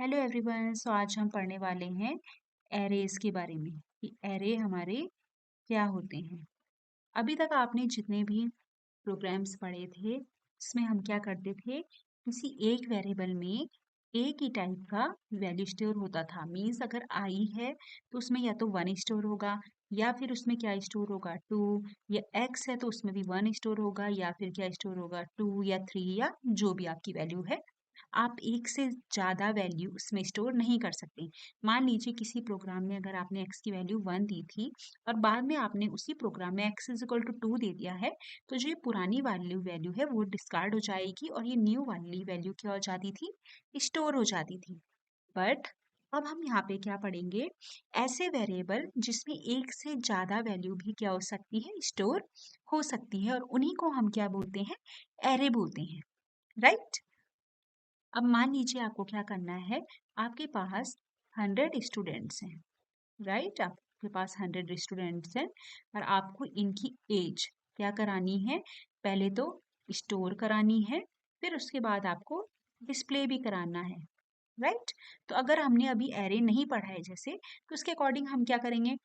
Hello everyone. सो आज हम पढ़ने वाले हैं एरेज के बारे में कि एरे हमारे क्या होते हैं। अभी तक आपने जितने भी प्रोग्राम्स पढ़े थे इसमें हम क्या करते थे, किसी एक वेरिएबल में एक ही टाइप का वैल्यू स्टोर होता था। मीन्स अगर आई है तो उसमें या तो वन स्टोर होगा, या फिर उसमें क्या स्टोर होगा टू, या एक्स है तो उसमें भी वन स्टोर होगा, या फिर क्या स्टोर होगा टू या थ्री, या जो भी आपकी वैल्यू है। आप एक से ज़्यादा वैल्यू उसमें स्टोर नहीं कर सकते। मान लीजिए किसी प्रोग्राम में अगर आपने x की वैल्यू 1 दी थी और बाद में आपने उसी प्रोग्राम में x इज इक्वल टू 2 दे दिया है, तो जो ये पुरानी वाली वैल्यू है वो डिस्कार्ड हो जाएगी और ये न्यू वाली वैल्यू क्या हो जाती थी, स्टोर हो जाती थी। बट अब हम यहाँ पे क्या पढ़ेंगे, ऐसे वेरिएबल जिसमें एक से ज़्यादा वैल्यू भी क्या हो सकती है, स्टोर हो सकती है, और उन्हीं को हम क्या बोलते हैं, एरे बोलते हैं। राइट। अब मान लीजिए आपको क्या करना है, आपके पास 100 स्टूडेंट्स हैं। राइट, आपके पास 100 स्टूडेंट्स हैं और आपको इनकी एज क्या करानी है, पहले तो स्टोर करानी है, फिर उसके बाद आपको डिस्प्ले भी कराना है। राइट। तो अगर हमने अभी एरे नहीं पढ़ा है जैसे, तो उसके अकॉर्डिंग हम क्या करेंगे,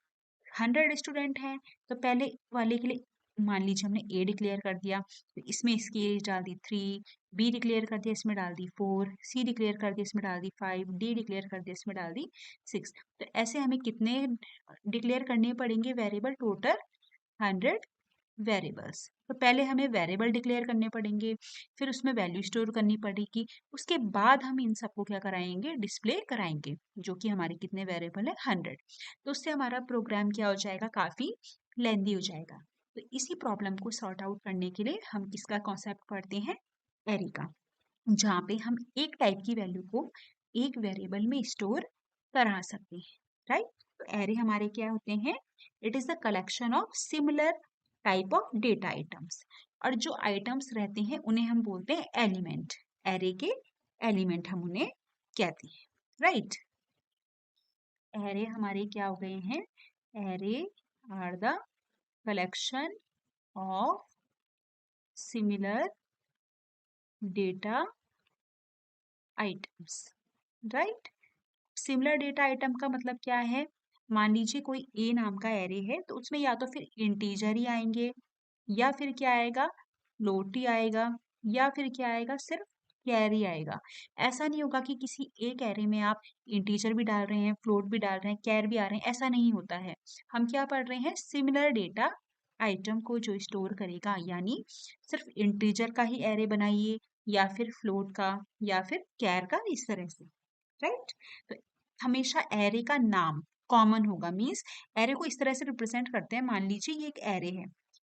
100 स्टूडेंट हैं तो पहले वाले के लिए मान लीजिए हमने ए डिक्लेयर कर दिया, तो इसमें इसकी एज डाल दी 3, बी डिक्लेयर कर दिया इसमें डाल दी 4, सी डिक्लेयर कर दिया इसमें डाल दी 5, डी डिक्लेयर कर दिया इसमें डाल दी 6। तो ऐसे हमें कितने डिक्लेयर करने पड़ेंगे वेरिएबल, टोटल 100 वेरिएबल्स। तो पहले हमें वेरिएबल डिक्लेयर करने पड़ेंगे, फिर उसमें वैल्यू स्टोर करनी पड़ेगी, उसके बाद हम इन सबको क्या कराएंगे, डिस्प्ले कराएंगे, जो कि हमारे कितने वेरिएबल है, 100। तो उससे हमारा प्रोग्राम क्या हो जाएगा, काफी लेंदी हो जाएगा। तो इसी प्रॉब्लम को सॉर्ट आउट करने के लिए हम किसका कॉन्सेप्ट पढ़ते हैं, एरे का, जहाँ पे हम एक टाइप की वैल्यू को एक वेरिएबल में स्टोर करा सकते हैं। राइट। तो एरे हमारे क्या होते हैं, it is the collection of similar type of data items, और जो आइटम्स रहते हैं उन्हें हम बोलते हैं एलिमेंट। एरे के एलिमेंट हम उन्हें कहते हैं। राइट। एरे हमारे क्या हो गए हैं, array are the collection of similar data items. Right. Similar data item का मतलब क्या है, मान लीजिए कोई ए नाम का एरे है तो उसमें या तो फिर इंटीजर ही आएंगे, या फिर क्या आएगा, फ्लोट ही आएगा, या फिर क्या आएगा, सिर्फ कैरी आएगा। ऐसा नहीं होगा कि किसी एक एरे में आप इंटीजर भी डाल रहे हैं, फ्लोट भी डाल रहे हैं, कैर भी आ रहे हैं, ऐसा नहीं होता है। हम क्या पढ़ रहे हैं, सिमिलर डेटा आइटम को जो स्टोर करेगा, यानी सिर्फ इंटीजर का ही एरे बनाइए, या फिर फ्लोट का, या फिर कैर का, इस तरह से। राइट। तो हमेशा एरे का नाम कॉमन होगा, मीन्स एरे को इस तरह से रिप्रेजेंट करते हैं। मान लीजिए ये एक एरे है,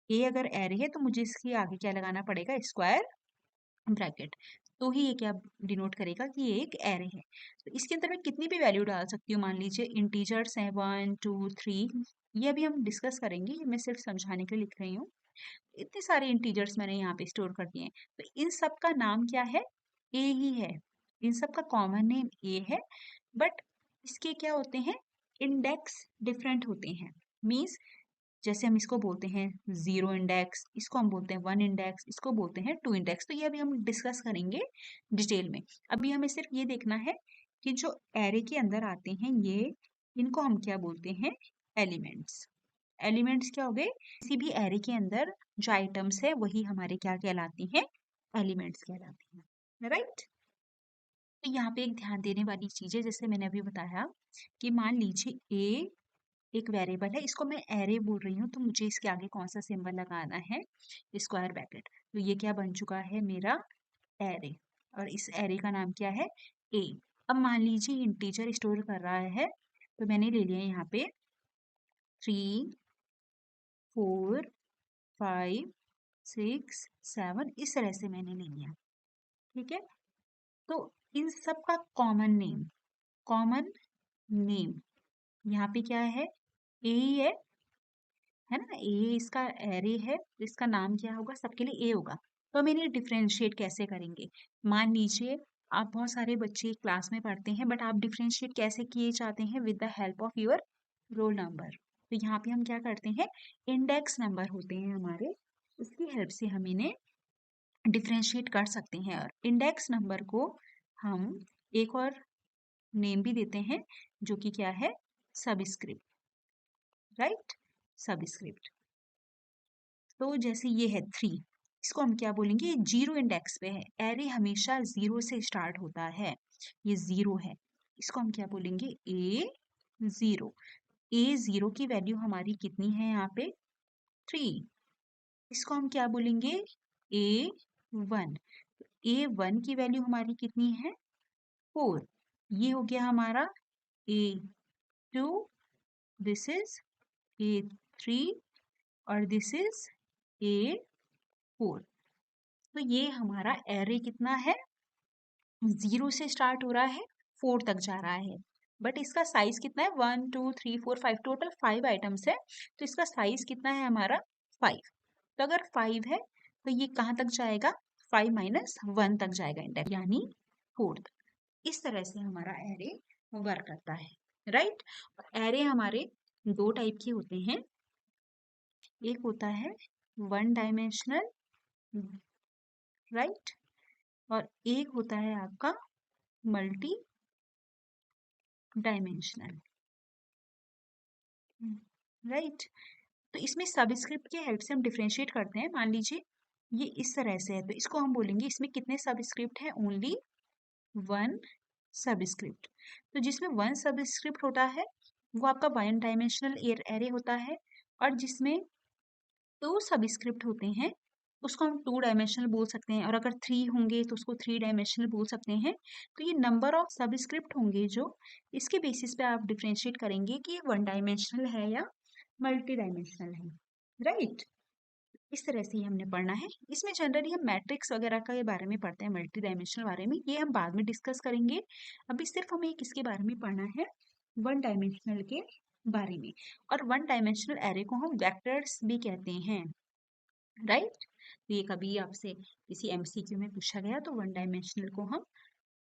ए अगर एरे है तो मुझे इसके आगे क्या लगाना पड़ेगा, स्क्वायर ब्रैकेट, तो ही ये क्या डिनोट करेगा कि ये एक एरे है। तो इसके अंदर मैं कितनी भी वैल्यू डाल सकती हूँ, मान लीजिए इंटीजर्स हैं 1 2 3, ये अभी हम डिस्कस करेंगे, ये मैं सिर्फ समझाने के लिए लिख रही हूँ। इतने सारे इंटीजर्स मैंने यहाँ पे स्टोर कर दिए हैं, तो इन सब का नाम क्या है, ए ही है। इन सब का कॉमन नेम ए है, बट इसके क्या होते हैं, इंडेक्स डिफरेंट होते हैं। मीन्स जैसे हम इसको बोलते हैं 0 इंडेक्स, इसको हम बोलते हैं 1 इंडेक्स, इसको बोलते हैं 2 इंडेक्स। तो ये अभी हम डिस्कस करेंगे डिटेल में। अभी हमें सिर्फ ये देखना है कि जो एरे के अंदर आते हैं ये, इनको हम क्या बोलते हैं, एलिमेंट्स। एलिमेंट्स क्या हो गए, किसी भी एरे के अंदर जो आइटम्स है वही हमारे क्या कहलाती हैं, एलिमेंट्स कहलाती हैं। राइट। तो यहाँ पे एक ध्यान देने वाली चीज है, जैसे मैंने अभी बताया कि मान लीजिए ए एक वेरिएबल है, इसको मैं एरे बोल रही हूँ, तो मुझे इसके आगे कौन सा सिंबल लगाना है, स्क्वायर ब्रैकेट। तो ये क्या बन चुका है, मेरा एरे, और इस एरे का नाम क्या है, ए। अब मान लीजिए इंटीजर स्टोर कर रहा है, तो मैंने ले लिया यहाँ पे 3 4 5 6 7, इस तरह से मैंने ले लिया। ठीक है। तो इन सब का कॉमन नेम यहाँ पे क्या है, ए ही है ना, ए इसका एरे है, तो इसका नाम क्या होगा, सबके लिए ए होगा। तो हम इन्हें डिफ्रेंशिएट कैसे करेंगे, मान लीजिए आप बहुत सारे बच्चे क्लास में पढ़ते हैं, बट आप डिफ्रेंशिएट कैसे किए जाते हैं, with the help of your roll number. तो यहाँ पे हम क्या करते हैं, इंडेक्स नंबर होते हैं हमारे, उसकी हेल्प से हम इन्हें डिफ्रेंशिएट कर सकते हैं। और इंडेक्स नंबर को हम एक और नेम भी देते हैं जो कि क्या है, सबस्क्रिप्ट, राइट, सबस्क्रिप्ट। तो जैसे ये है 3, इसको हम क्या बोलेंगे, ये 0 इंडेक्स पे है, एरे हमेशा 0 से स्टार्ट होता है, ये 0 है, इसको हम क्या बोलेंगे, A0। A0 की वैल्यू हमारी कितनी है यहाँ पे, 3, इसको हम क्या बोलेंगे, A1। A1 की वैल्यू हमारी कितनी है, 4, ये हो गया हमारा A2, दिस इज A3 और दिस इज A4। तो ये हमारा एरे कितना है, 0 से स्टार्ट हो रहा है, 4 तक जा रहा है, बट इसका साइज कितना है, 1 2 3 4 5, टोटल 5 आइटम्स है, तो इसका साइज कितना है हमारा, 5। तो अगर 5 है तो ये कहाँ तक जाएगा, 5 माइनस 1 तक जाएगा इंडेक्स, यानी 4। इस तरह से हमारा एरे वर्क करता है, राइट। एरे हमारे दो टाइप के होते हैं, एक होता है वन डायमेंशनल, राइट, और एक होता है आपका मल्टी डायमेंशनल, राइट। तो इसमें सबस्क्रिप्ट के हेल्प से हम डिफरेंशिएट करते हैं। मान लीजिए ये इस तरह से है, तो इसको हम बोलेंगे इसमें कितने सबस्क्रिप्ट है, ओनली वन सबस्क्रिप्ट। तो जिसमें वन सबस्क्रिप्ट होता है वो आपका वन डायमेंशनल एरे होता है, और जिसमें टू सबस्क्रिप्ट होते हैं उसको हम टू डायमेंशनल बोल सकते हैं, और अगर 3 होंगे तो उसको 3 डायमेंशनल बोल सकते हैं। तो ये नंबर ऑफ सबस्क्रिप्ट होंगे जो, इसके बेसिस पे आप डिफरेंशिएट करेंगे कि ये वन डायमेंशनल है या मल्टी डायमेंशनल है, राइट। इस तरह से ही हमने पढ़ना है। इसमें जनरली हम मैट्रिक्स वगैरह के बारे में पढ़ते हैं, मल्टी डायमेंशनल बारे में, ये हम बाद में डिस्कस करेंगे। अभी सिर्फ हमें किसके बारे में पढ़ना है, वन डायमेंशनल के बारे में। और वन डायमेंशनल एरे को हम वेक्टर्स भी कहते हैं, राइट। तो ये कभी आपसे किसी एमसीक्यू में पूछा गया तो वन डायमेंशनल को हम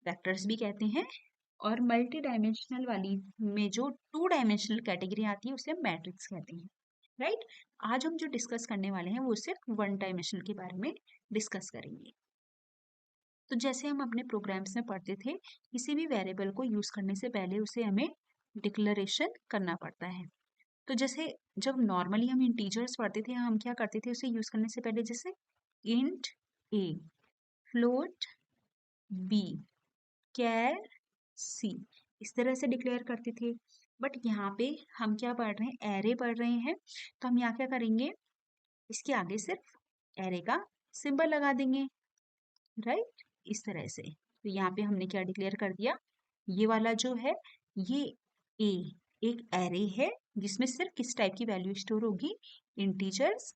वेक्टर्स भी कहते हैं, और मल्टी डायमेंशनल वाली में जो टू डायमेंशनल कैटेगरी आती है उसे हम मैट्रिक्स कहते हैं, राइट। आज हम जो डिस्कस करने वाले हैं वो सिर्फ वन डायमेंशनल के बारे में डिस्कस करेंगे। तो जैसे हम अपने प्रोग्राम्स में पढ़ते थे, किसी भी वेरिएबल को यूज करने से पहले उसे हमें डिक्लेरेशन करना पड़ता है। तो जैसे जब नॉर्मली हम इंटीजर्स पढ़ते थे, हम क्या करते थे उसे यूज करने से पहले, जैसे int a, float b, char c, इस तरह से डिक्लेयर करते थे। बट यहाँ पे हम क्या पढ़ रहे हैं, एरे पढ़ रहे हैं, तो हम यहाँ क्या करेंगे, इसके आगे सिर्फ एरे का सिंबल लगा देंगे, राइट, इस तरह से। तो यहाँ पे हमने क्या डिक्लेयर कर दिया, ये वाला जो है, ये ए एक एरे है जिसमें सिर्फ किस टाइप की वैल्यू स्टोर होगी, इंटीजर्स।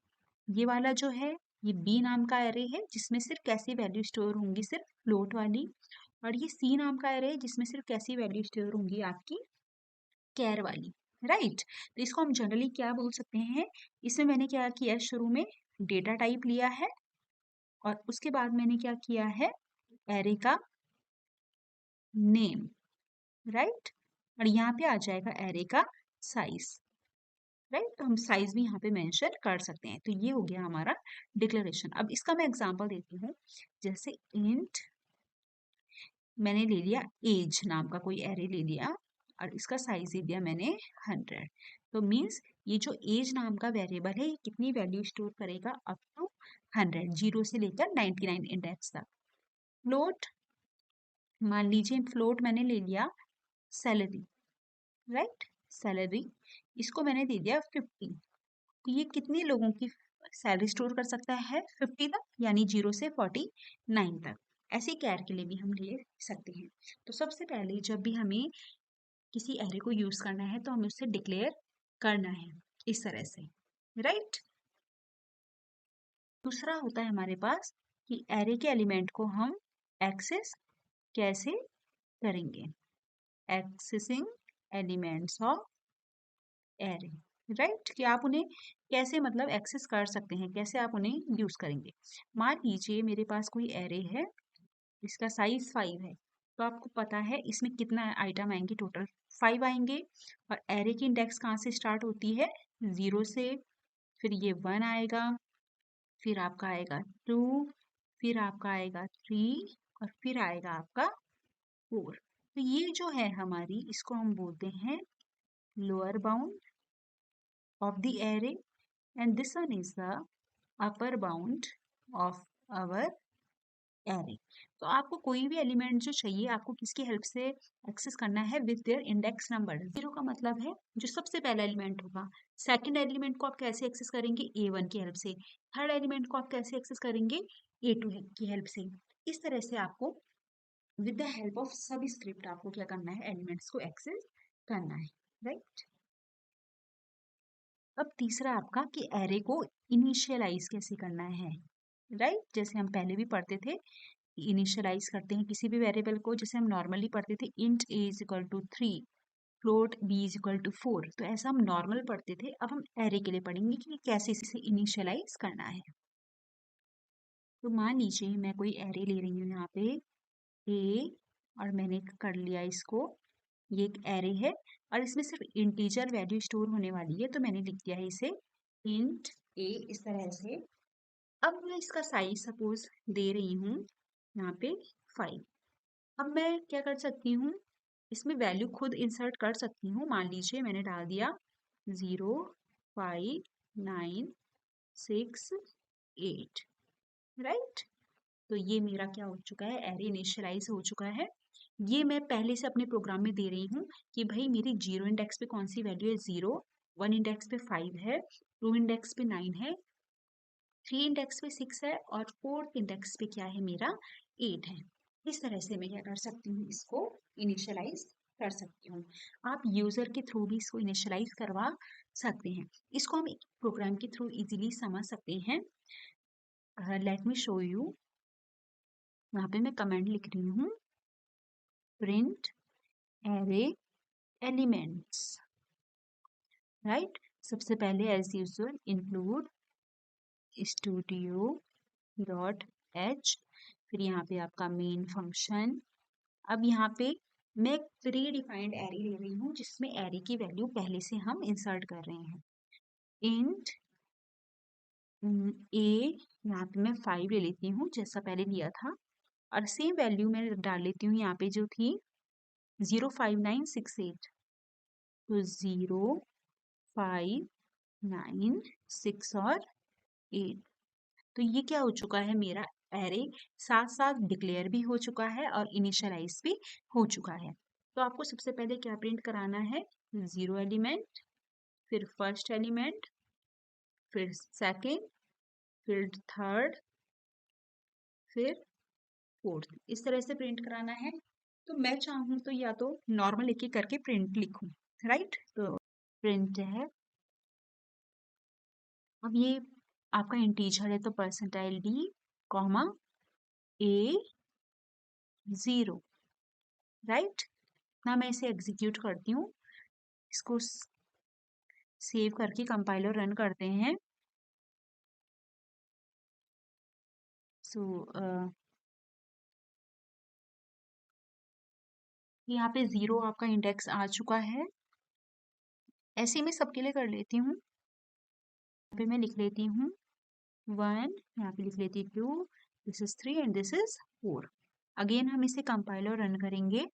ये वाला जो है, ये बी नाम का एरे है जिसमें सिर्फ कैसी वैल्यू स्टोर होंगी, सिर्फ फ्लोट वाली। और ये सी नाम का एरे है जिसमें सिर्फ कैसी वैल्यू स्टोर होंगी, आपकी कैर वाली, राइट। तो इसको हम जनरली क्या बोल सकते हैं, इसमें मैंने क्या किया, शुरू में डेटा टाइप लिया है, और उसके बाद मैंने क्या किया है, एरे का नेम, राइट, और यहाँ पे आ जाएगा एरे का साइज, राइट। तो हम साइज भी यहाँ पे मेंशन कर सकते हैं। तो ये हो गया हमारा डिक्लेरेशन। अब इसका मैं एग्जांपल देती हूँ, जैसे इंट मैंने ले लिया एज नाम का कोई एरे ले लिया, और इसका साइज दे दिया मैंने 100। तो मीन्स ये जो एज नाम का वेरिएबल है, ये कितनी वैल्यू स्टोर करेगा, अप टू 100, 0 से लेकर 99 इंडेक्स तक। फ्लोट, मान लीजिए फ्लोट मैंने ले लिया सैलरी, राइट, सैलरी, इसको मैंने दे दिया 50। तो ये कितने लोगों की सैलरी स्टोर कर सकता है, 50 तक, यानी 0 से 49 तक। ऐसे कैर के लिए भी हम ले सकते हैं। तो सबसे पहले जब भी हमें किसी एरे को यूज करना है तो हमें उसे डिक्लेयर करना है इस तरह से, राइट। दूसरा होता है हमारे पास कि एरे के एलिमेंट को हम एक्सेस कैसे करेंगे, accessing elements of array, right, कि आप उन्हें कैसे मतलब एक्सेस कर सकते हैं, कैसे आप उन्हें यूज करेंगे। मान लीजिए मेरे पास कोई एरे है, इसका साइज 5 है, तो आपको पता है इसमें कितना आइटम आएंगे, टोटल 5 आएंगे। और एरे की इंडेक्स कहाँ से स्टार्ट होती है, 0 से, फिर ये 1 आएगा, फिर आपका आएगा 2, फिर आपका आएगा 3, और फिर आएगा आपका 4। तो ये जो है हमारी, इसको हम बोलते हैं lower bound of the array and this one is the upper bound of our array. तो आपको कोई भी एलिमेंट जो चाहिए, आपको किसकी हेल्प से एक्सेस करना है? With their index number. Zero का मतलब है जो सबसे पहला एलिमेंट होगा। सेकंड एलिमेंट को आप कैसे एक्सेस करेंगे? A1 की हेल्प से। थर्ड एलिमेंट को आप कैसे एक्सेस करेंगे? A2 की हेल्प से। इस तरह से आपको विद द हेल्प ऑफ सब स्क्रिप्ट आपको क्या करना है? एलिमेंट्स को एक्सेस करना है, राइट। अब तीसरा आपका कि एरे को इनिशियलाइज कैसे करना है, राइट। जैसे हम पहले भी पढ़ते थे, इनिशियलाइज करते हैं किसी भी वेरिएबल को, जैसे हम नॉर्मली पढ़ते थे int a is equal to 3, float b is equal to 4। तो ऐसा हम नॉर्मल पढ़ते थे। अब हम एरे के लिए पढ़ेंगे कि कैसे इसे इनिशियलाइज करना है। तो मान लीजिए मैं कोई एरे ले रही हूँ यहाँ पे a, और मैंने कर लिया इसको, ये एक एरे है और इसमें सिर्फ इंटीजर वैल्यू स्टोर होने वाली है, तो मैंने लिख दिया है इसे इंट a इस तरह से। अब मैं इसका साइज सपोज दे रही हूँ यहाँ पे 5। अब मैं क्या कर सकती हूँ? इसमें वैल्यू खुद इंसर्ट कर सकती हूँ। मान लीजिए मैंने डाल दिया 0, 5, 9, 6, 8, राइट। तो ये मेरा क्या हो चुका है? एरे इनिशियलाइज हो चुका है। ये मैं पहले से अपने प्रोग्राम में दे रही हूँ कि भाई मेरी 0 इंडेक्स पे कौन सी वैल्यू है? 0, 1 इंडेक्स पे 5 है, 2 इंडेक्स पे 9 है, 3 इंडेक्स पे 6 है और 4th इंडेक्स पे क्या है? मेरा 8 है। इस तरह से मैं क्या कर सकती हूँ? इसको इनिशियलाइज कर सकती हूँ। आप यूजर के थ्रू भी इसको इनिशियलाइज करवा सकते हैं। इसको हम एक प्रोग्राम के थ्रू इजीली समझ सकते हैं। Let me show you. यहाँ पे मैं कमेंट लिख रही हूँ, प्रिंट एरे एलिमेंट्स, राइट। सबसे पहले as usual include studio dot h, फिर यहाँ पे आपका मेन फंक्शन। अब यहाँ पे मैं एक प्री डिफाइंड एरे ले रही हूँ जिसमें एरे की वैल्यू पहले से हम इंसर्ट कर रहे हैं। इंट ए, यहाँ पे मैं 5 ले लेती हूँ जैसा पहले लिया था, और सेम वैल्यू मैं डाल लेती हूँ यहाँ पे जो थी 05968। तो 0, 5, 9, 6 और 8। तो ये क्या हो चुका है? मेरा एरे साथ साथ डिक्लेयर भी हो चुका है और इनिशियलाइज भी हो चुका है। तो आपको सबसे पहले क्या प्रिंट कराना है? 0 एलिमेंट, फिर फर्स्ट एलिमेंट, फिर सेकेंड, फिर थर्ड, फिर फोर्थ। इस तरह से प्रिंट कराना है। तो मैं चाहूँ तो या तो नॉर्मल एक एक करके प्रिंट लिखूं, राइट। तो प्रिंट है, अब ये आपका इंटीजर है तो परसेंटाइल डी कॉमा ए 0, राइट ना। मैं इसे एग्जीक्यूट करती हूँ, इसको सेव करके कंपाइलर रन करते हैं। सो यहाँ पे 0 आपका इंडेक्स आ चुका है। ऐसे मैं सबके लिए कर लेती हूँ। यहाँ पे मैं लिख लेती हूँ 1, यहाँ पे लिख लेती 2, this is 3 and this is 4। Again हम इसे कंपाइलर रन करेंगे।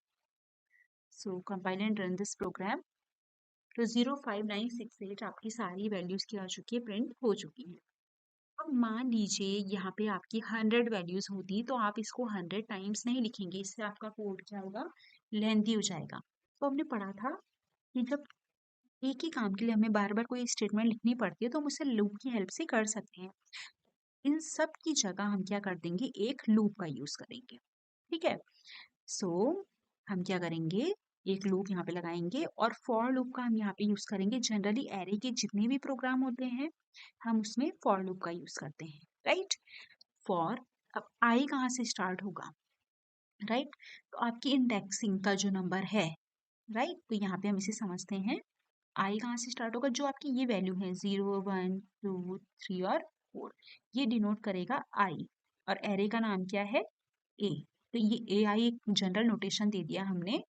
So compile and run this program. तो 05968 आपकी सारी वैल्यूज की आ चुकी है, प्रिंट हो चुकी है। अब मान लीजिए यहाँ पे आपकी 100 वैल्यूज होती तो आप इसको 100 टाइम्स नहीं लिखेंगे, इससे आपका कोड क्या होगा? लेंथी हो जाएगा। तो हमने पढ़ा था कि जब एक ही काम के लिए हमें बार बार कोई स्टेटमेंट लिखनी पड़ती है तो हम उसे लूप की हेल्प से कर सकते हैं। इन सब की जगह हम क्या कर देंगे? एक लूप का यूज करेंगे, ठीक है। सो हम क्या करेंगे? एक लूप यहाँ पे लगाएंगे और फॉर लूप का हम यहाँ पे यूज करेंगे। जनरली एरे के जितने भी प्रोग्राम होते हैं हम उसमें फॉर लूप का यूज करते हैं, राइट। फॉर, अब आई कहाँ से स्टार्ट होगा? राइट। तो आपकी इंडेक्सिंग का जो नंबर है, राइट, तो यहाँ पे हम इसे समझते हैं। आई कहाँ से स्टार्ट होगा? जो आपकी ये वैल्यू है 0, 1, 2, 3 और 4, ये डिनोट करेगा आई। और एरे का नाम क्या है? ए। तो ये ए आई एक जनरल नोटेशन दे दिया हमने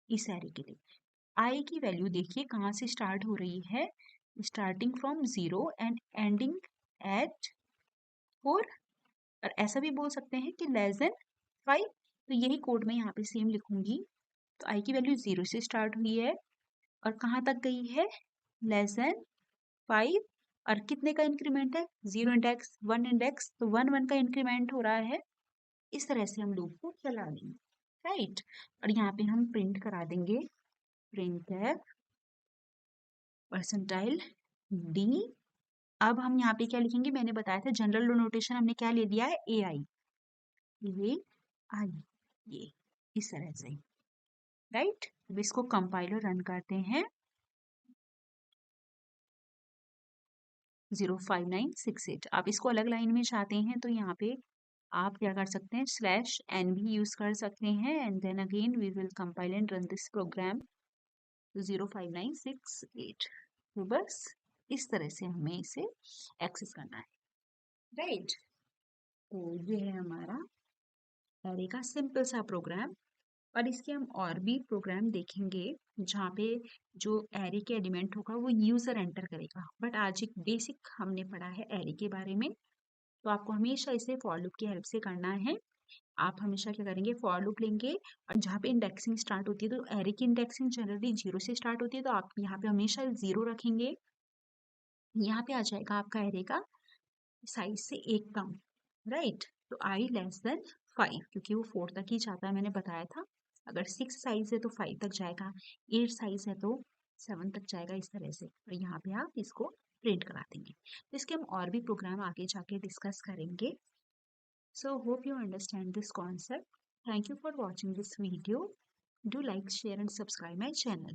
इस एरे के लिए। आई की वैल्यू देखिए कहाँ से स्टार्ट हो रही है? Starting from 0 and ending eight 4। और ऐसा भी बोल सकते हैं कि लेस देन 5। तो यही कोड मैं यहाँ पे सेम लिखूंगी। तो आई की वैल्यू 0 से स्टार्ट हुई है और कहाँ तक गई है, लेस देन 5, और कितने का इंक्रीमेंट है, 0 इंडेक्स 1 इंडेक्स, तो 1 का इंक्रीमेंट हो रहा है। इस तरह से हम लूप को चला देंगे, राइट। और यहाँ पे हम प्रिंट करा देंगे printf परसेंटाइल डी। अब हम यहाँ पे क्या लिखेंगे, मैंने बताया था जनरल नोटेशन हमने क्या ले लिया है, ए आई, ये इस तरह से, राइट। अब इसको कंपाइलर रन करते हैं, 05968। आप इसको अलग लाइन में चाहते हैं तो यहाँ पे आप क्या कर सकते हैं, /n भी यूज कर सकते हैं, and then again we will compile and run this program 05968। तो बस इस तरह से हमें इसे एक्सेस करना है, राइट। तो ये है हमारा एरे का सिंपल सा प्रोग्राम। और इसके हम और भी प्रोग्राम देखेंगे जहाँ पे जो एरे के एलिमेंट होगा वो यूजर एंटर करेगा, बट आज एक बेसिक हमने पढ़ा है एरे के बारे में। तो आपको हमेशा इसे फॉर लूप की हेल्प से करना है। आप हमेशा क्या करेंगे, फॉर लूप लेंगे और जहाँ पे इंडेक्सिंग स्टार्ट होती है, तो एरे की इंडेक्सिंग जनरली 0 से स्टार्ट होती है, तो आप यहाँ पे हमेशा 0 रखेंगे। यहाँ पे आ जाएगा आपका एरे का साइज से 1 कम, राइट। तो आई लेस देन 5, क्योंकि वो 4 तक ही जाता है, मैंने बताया था। अगर 6 साइज है तो 5 तक जाएगा, 8 साइज है तो 7 तक जाएगा, इस तरह से। और यहाँ पे आप इसको प्रिंट करा देंगे। तो इसके हम और भी प्रोग्राम आगे जाके डिस्कस करेंगे। So hope you understand this concept. Thank you for watching this video. Do like, share and subscribe my channel.